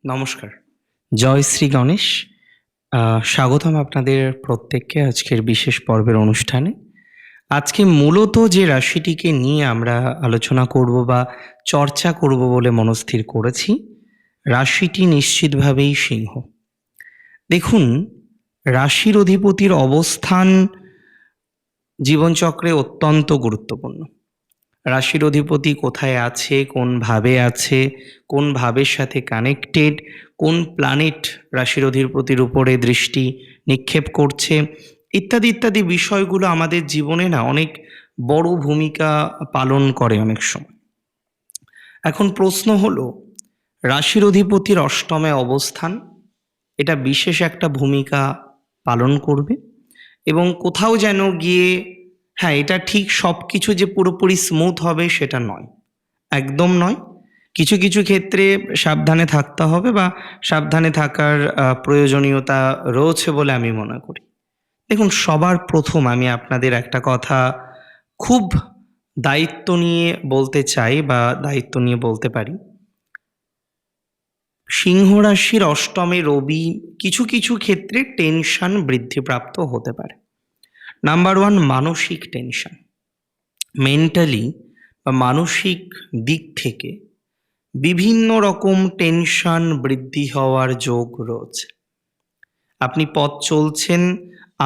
নমস্কার। জয় শ্রী গণেশ। স্বাগতম আপনাদের প্রত্যেককে আজকের বিশেষ পর্বের অনুষ্ঠানে। আজকে মূলত যে রাশিটিকে নিয়ে আমরা আলোচনা করব বা চর্চা করব বলে মনস্থির করেছি, রাশিটি নিশ্চিতভাবেই সিংহ। দেখুন, রাশির অধিপতির অবস্থান জীবনচক্রে অত্যন্ত গুরুত্বপূর্ণ। রাশির অধিপতি কোথায় আছে, কোন ভাবে আছে, কোন ভাবের সাথে কানেক্টেড, কোন প্ল্যানেট রাশির অধিপতির উপরে দৃষ্টি নিক্ষেপ করছে, ইত্যাদি ইত্যাদি বিষয়গুলো আমাদের জীবনে না অনেক বড় ভূমিকা পালন করে অনেক সময়। এখন প্রশ্ন হলো, রাশির অধিপতির অষ্টমে অবস্থান এটা বিশেষ একটা ভূমিকা পালন করবে এবং কোথাও যেন গিয়ে, হ্যাঁ, এটা ঠিক সব কিছু যে পুরোপুরি স্মুথ হবে সেটা নয়, একদম নয়। কিছু কিছু ক্ষেত্রে সাবধানে থাকতে হবে বা সাবধানে থাকার প্রয়োজনীয়তা রয়েছে বলে আমি মনে করি। দেখুন, সবার প্রথম আমি আপনাদের একটা কথা খুব দায়িত্ব নিয়ে বলতে চাই বা দায়িত্ব নিয়ে বলতে পারি। সিংহ রাশির অষ্টমে রবি কিছু কিছু ক্ষেত্রে টেনশন বৃদ্ধিপ্রাপ্ত হতে পারে। নাম্বার ওয়ান, মানসিক টেনশন। মেন্টালি বা মানসিক দিক থেকে বিভিন্ন রকম টেনশন বৃদ্ধি হওয়ার যোগ রয়েছে। আপনি পথ চলছেন,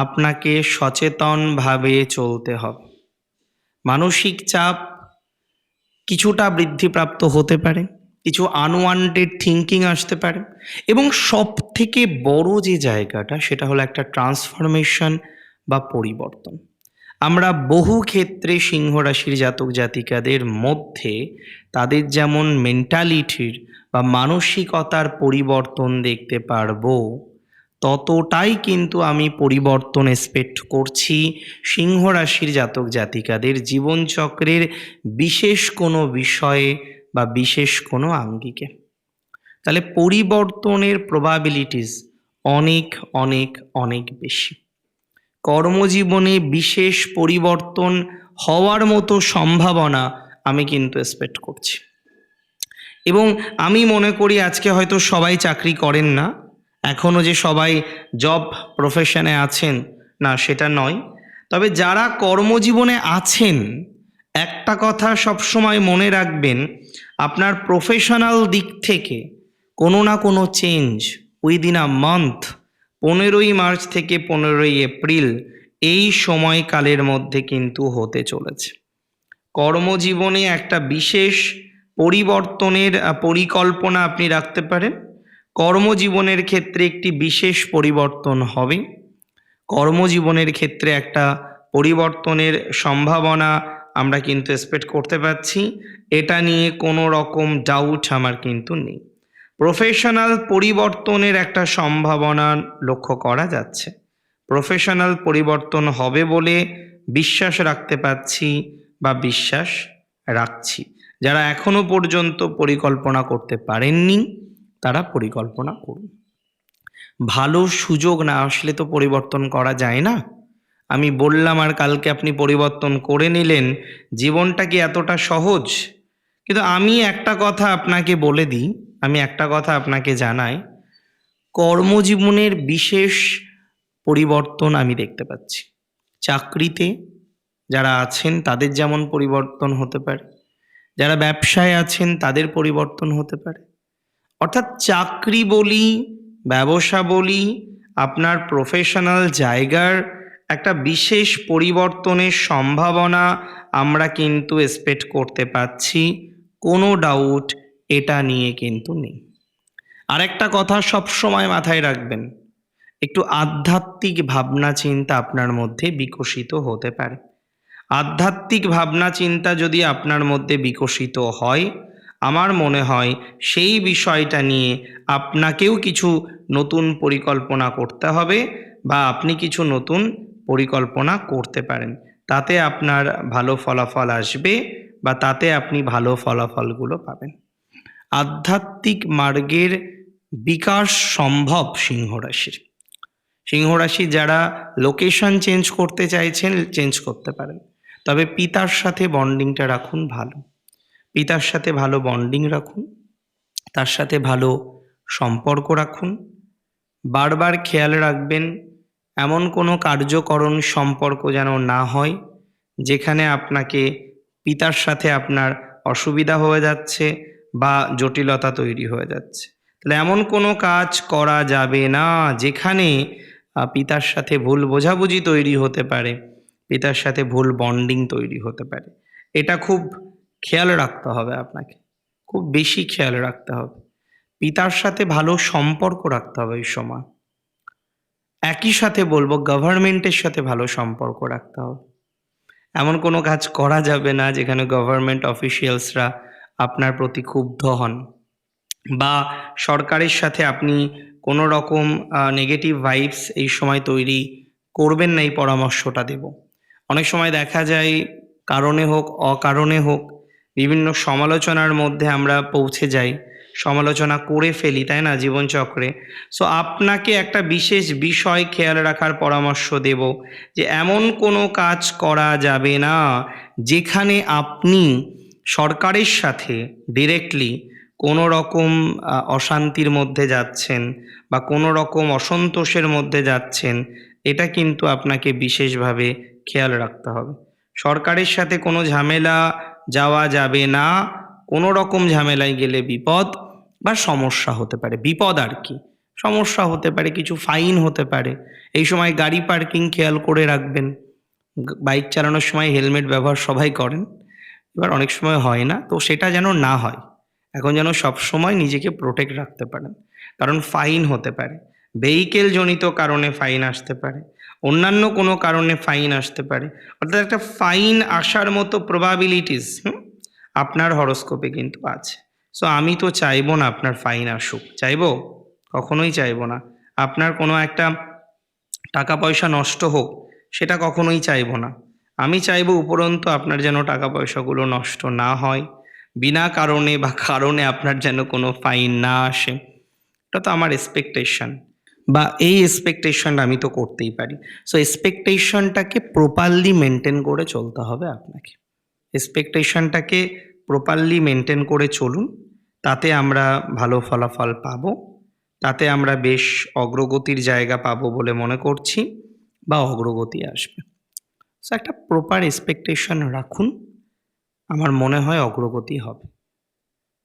আপনাকে সচেতনভাবে চলতে হবে। মানসিক চাপ কিছুটা বৃদ্ধিপ্রাপ্ত হতে পারে, কিছু আনওয়ান্টেড থিঙ্কিং আসতে পারে এবং সব থেকে বড় যে জায়গাটা সেটা হলো একটা ট্রান্সফরমেশন বা পরিবর্তন। আমরা বহু ক্ষেত্রে সিংহ রাশির জাতক জাতিকাদের মধ্যে তাদের যেমন মেন্টালিটির বা মানসিকতার পরিবর্তন দেখতে পারবো, ততটাই কিন্তু আমি পরিবর্তন এক্সপেক্ট করছি সিংহ রাশির জাতক জাতিকাদের জীবনচক্রের বিশেষ কোনো বিষয়ে বা বিশেষ কোনো আঙ্গিকে। তাহলে পরিবর্তনের প্রবাবিলিটিস অনেক অনেক অনেক বেশি। কর্মজীবনে বিশেষ পরিবর্তন হওয়ার মতো সম্ভাবনা আমি কিন্তু এক্সপেক্ট করছি এবং আমি মনে করি আজকে হয়তো সবাই চাকরি করেন না, এখনও যে সবাই জব প্রফেশনে আছেন না সেটা নয়, তবে যারা কর্মজীবনে আছেন একটা কথা সবসময় মনে রাখবেন, আপনার প্রফেশনাল দিক থেকে কোনো না কোনো চেঞ্জ উইদিন আ মান্থ, 15ই মার্চ থেকে 15ই এপ্রিল এই সময়কালের মধ্যে কিন্তু হতে চলেছে। কর্মজীবনে একটা বিশেষ পরিবর্তনের পরিকল্পনা আপনি রাখতে পারেন। কর্মজীবনের ক্ষেত্রে একটি বিশেষ পরিবর্তন হবে। কর্মজীবনের ক্ষেত্রে একটা পরিবর্তনের সম্ভাবনা আমরা কিন্তু এক্সপেক্ট করতে পারছি। এটা নিয়ে কোনো রকম ডাউট আমার কিন্তু নেই। প্রফেশনাল পরিবর্তনের একটা সম্ভাবনা লক্ষ্য করা যাচ্ছে। প্রফেশনাল পরিবর্তন হবে বলে বিশ্বাস রাখতে পারছি বা বিশ্বাস রাখছি। যারা এখনো পর্যন্ত পরিকল্পনা করতে পারেননি তারা পরিকল্পনা করুন। ভালো সুযোগ না আসলে তো পরিবর্তন করা যায় না। আমি বললাম আর কালকে আপনি পরিবর্তন করে নিলেন, জীবনটা কি এতটা সহজ? কিন্তু আমি একটা কথা আপনাকে বলে দিই, আমি একটা কথা আপনাকে জানাই, কর্মজীবনের বিশেষ পরিবর্তন আমি দেখতে পাচ্ছি। চাকরিতে যারা আছেন তাদের যেমন পরিবর্তন হতে পারে, যারা ব্যবসায় আছেন তাদের পরিবর্তন হতে পারে। অর্থাৎ চাকরি বলি, ব্যবসা বলি, আপনার প্রফেশনাল জায়গার একটা বিশেষ পরিবর্তনের সম্ভাবনা আমরা কিন্তু এক্সপেক্ট করতে পারছি, কোনো ডাউট এটা নিয়ে কিন্তু নেই। আরেকটা কথা সবসময় মাথায় রাখবেন, একটু আধ্যাত্মিক ভাবনা চিন্তা আপনার মধ্যে বিকশিত হতে পারে। আধ্যাত্মিক ভাবনা চিন্তা যদি আপনার মধ্যে বিকশিত হয়, আমার মনে হয় সেই বিষয়টা নিয়ে আপনাকেও কিছু নতুন পরিকল্পনা করতে হবে বা আপনি কিছু নতুন পরিকল্পনা করতে পারেন। তাতে আপনার ভালো ফলাফল আসবে বা তাতে আপনি ভালো ফলাফলগুলো পাবেন। আধ্যাত্মিক মার্গের বিকাশ সম্ভব সিংহ রাশির। সিংহ রাশি যারা লোকেশন চেঞ্জ করতে চাইছেন চেঞ্জ করতে পারেন, তবে পিতার সাথে বন্ডিংটা রাখুন ভালো। পিতার সাথে ভালো বন্ডিং রাখুন, তার সাথে ভালো সম্পর্ক রাখুন। বারবার খেয়াল রাখবেন এমন কোনো কার্যকরণ সম্পর্ক যেন না হয় যেখানে আপনাকে পিতার সাথে আপনার অসুবিধা হয়ে যাচ্ছে বা জটিলতা তৈরি হয়ে যাচ্ছে। তাহলে এমন কোনো কাজ করা যাবে না যেখানে পিতার সাথে ভুল বোঝাবুঝি তৈরি হতে পারে, পিতার সাথে ভুল বন্ডিং তৈরি হতে পারে। এটা খুব খেয়াল রাখতে হবে আপনাকে, খুব বেশি খেয়াল রাখতে হবে। পিতার সাথে ভালো সম্পর্ক রাখতে হবে এই সময়। একই সাথে বলবো গভর্নমেন্টের সাথে ভালো সম্পর্ক রাখতে হবে। এমন কোনো কাজ করা যাবে না যেখানে গভর্নমেন্ট অফিসিয়ালসরা আপনার প্রতি ক্ষুব্ধ হন, বা সরকারের সাথে আপনি কোনো রকম নেগেটিভ ভাইবস এই সময় তৈরি করবেন না, এই পরামর্শটা দেব। অনেক সময় দেখা যায় কারণে হোক অকারণে হোক বিভিন্ন সমালোচনার মধ্যে আমরা পৌঁছে যাই, সমালোচনা করে ফেলি, তাই না, জীবনচক্রে। সো আপনাকে একটা বিশেষ বিষয় খেয়াল রাখার পরামর্শ দেব যে এমন কোনো কাজ করা যাবে না যেখানে আপনি সরকারের সাথে ডিরেক্টলি কোনো রকম অশান্তির মধ্যে যাচ্ছেন বা কোনো রকম অসন্তোষের মধ্যে যাচ্ছেন। এটা কিন্তু আপনাকে বিশেষভাবে খেয়াল রাখতে হবে। সরকারের সাথে কোনো ঝামেলা যাওয়া যাবে না। কোনো রকম ঝামেলায় গেলে বিপদ বা সমস্যা হতে পারে। বিপদ আর কি, সমস্যা হতে পারে, কিছু ফাইন হতে পারে। এই সময় গাড়ি পার্কিং খেয়াল করে রাখবেন। বাইক চালানোর সময় হেলমেট ব্যবহার সবাই করেন, এবার অনেক সময় হয় না, তো সেটা যেন না হয়। এখন যেন সবসময় নিজেকে প্রোটেক্ট রাখতে পারেন, কারণ ফাইন হতে পারে। ভেহিকেল জনিত কারণে ফাইন আসতে পারে, অন্যান্য কোনো কারণে ফাইন আসতে পারে। অর্থাৎ একটা ফাইন আসার মতো প্রবাবিলিটিস আপনার হরোস্কোপে কিন্তু আছে। সো আমি তো চাইবো না আপনার ফাইন আসুক, চাইবো? কখনোই চাইবো না। আপনার কোনো একটা টাকা পয়সা নষ্ট হোক, সেটা কখনোই চাইবো না। আমি চাইবো উপরন্তু আপনার যেন টাকা পয়সাগুলো নষ্ট না হয়, বিনা কারণে বা কারণে আপনার যেন কোনো ফাইন না আসে। এটা তো আমার এক্সপেকটেশন, বা এই এক্সপেকটেশনটা আমি তো করতেই পারি। সো এক্সপেকটেশনটাকে প্রপারলি মেনটেন করে চলতে হবে আপনাকে। এক্সপেকটেশনটাকে প্রপারলি মেনটেন করে চলুন, তাতে আমরা ভালো ফলাফল পাবো, তাতে আমরা বেশ অগ্রগতির জায়গা পাবো বলে মনে করছি, বা অগ্রগতি আসবে। সো একটা প্রপার এক্সপেকটেশন রাখুন, আমার মনে হয় অগ্রগতি হবে।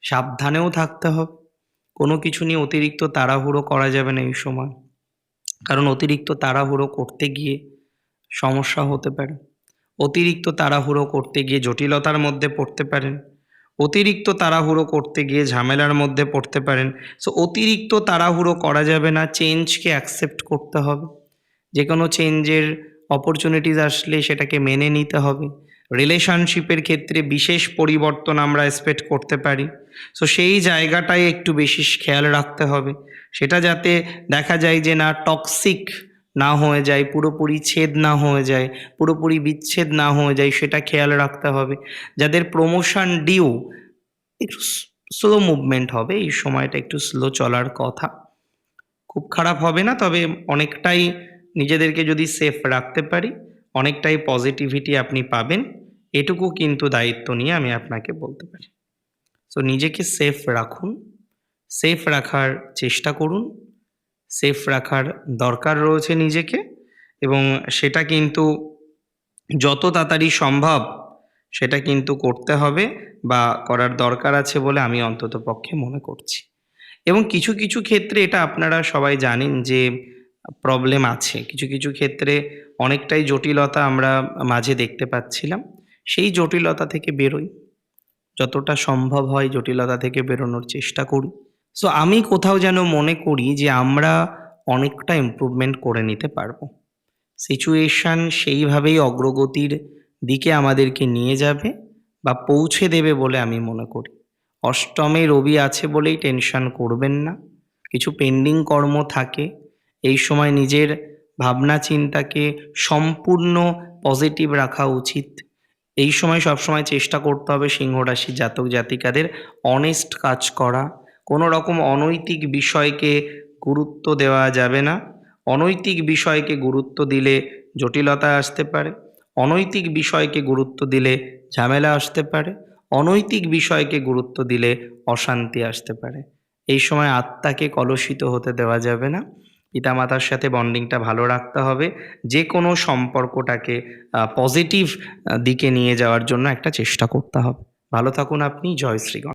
সাবধানেও থাকতে হবে, কোনো কিছু নিয়ে অতিরিক্ত তাড়াহুড়ো করা যাবে না এই সময়, কারণ অতিরিক্ত তাড়াহুড়ো করতে গিয়ে সমস্যা হতে পারে। অতিরিক্ত তাড়াহুড়ো করতে গিয়ে জটিলতার মধ্যে পড়তে পারেন, অতিরিক্ত তাড়াহুড়ো করতে গিয়ে ঝামেলার মধ্যে পড়তে পারেন। সো অতিরিক্ত তাড়াহুড়ো করা যাবে না, চেঞ্জকে অ্যাকসেপ্ট করতে হবে। যে কোনো চেঞ্জের অপরচুনিটিস আসলে সেটাকে মেনে নিতে হবে। রিলেশনশিপের ক্ষেত্রে বিশেষ পরিবর্তন আমরা এক্সপেক্ট করতে পারি। সো সেই জায়গাটায় একটু বেশি খেয়াল রাখতে হবে, সেটা যাতে দেখা যায় যে না টক্সিক না হয়ে যায়, পুরোপুরি ছেদ না হয়ে যায়, পুরোপুরি বিচ্ছেদ না হয়ে যায়, সেটা খেয়াল রাখতে হবে। যাদের প্রমোশন ডিউ, একটু স্লো মুভমেন্ট হবে, এই সময়টা একটু স্লো চলার কথা। খুব খারাপ হবে না, তবে অনেকটাই নিজেদেরকে যদি সেফ রাখতে পারি, অনেকটাই পজিটিভিটি আপনি পাবেন, এটুকু কিন্তু দায়িত্ব নিয়ে আমি আপনাকে বলতে পারি। সো নিজেকে সেফ রাখুন, সেফ রাখার চেষ্টা করুন, সেফ রাখার দরকার রয়েছে নিজেকে, এবং সেটা কিন্তু যত তাড়াতাড়ি সম্ভব সেটা কিন্তু করতে হবে, বা করার দরকার আছে বলে আমি অন্ততপক্ষে মনে করছি। এবং কিছু কিছু ক্ষেত্রে এটা আপনারা সবাই জানেন যে প্রবলেম আছে, কিছু কিছু ক্ষেত্রে অনেকটাই জটিলতা আমরা মাঝে দেখতে পাচ্ছিলাম। সেই জটিলতা থেকে বেরোই, যতটা সম্ভব হয় জটিলতা থেকে বেরোনোর চেষ্টা করি। সো আমি কোথাও যেন মনে করি যে আমরা অনেকটা ইমপ্রুভমেন্ট করে নিতে পারবো। সিচুয়েশন সেইভাবেই অগ্রগতির দিকে আমাদেরকে নিয়ে যাবে বা পৌঁছে দেবে বলে আমি মনে করি। অষ্টমে রবি আছে বলেই টেনশন করবেন না। কিছু পেন্ডিং কর্ম থাকে, এই সময় নিজের ভাবনা চিন্তাকে সম্পূর্ণ পজিটিভ রাখা উচিত। এই সময় সবসময় চেষ্টা করতে হবে সিংহ রাশির জাতক জাতিকাদের অনেস্ট কাজ করা। কোনো রকম অনৈতিক বিষয়কে গুরুত্ব দেওয়া যাবে না। অনৈতিক বিষয়কে গুরুত্ব দিলে জটিলতা আসতে পারে, অনৈতিক বিষয়কে গুরুত্ব দিলে ঝামেলা আসতে পারে, অনৈতিক বিষয়কে গুরুত্ব দিলে অশান্তি আসতে পারে। এই সময় আত্মাকে কলুষিত হতে দেওয়া যাবে না। পিতামাতার সাথে বন্ডিংটা ভালো রাখতে হবে। যে কোনো সম্পর্কটাকে পজিটিভ দিকে নিয়ে যাওয়ার জন্য একটা চেষ্টা করতে হবে। ভালো থাকুন আপনি। জয় শ্রী গণেশ।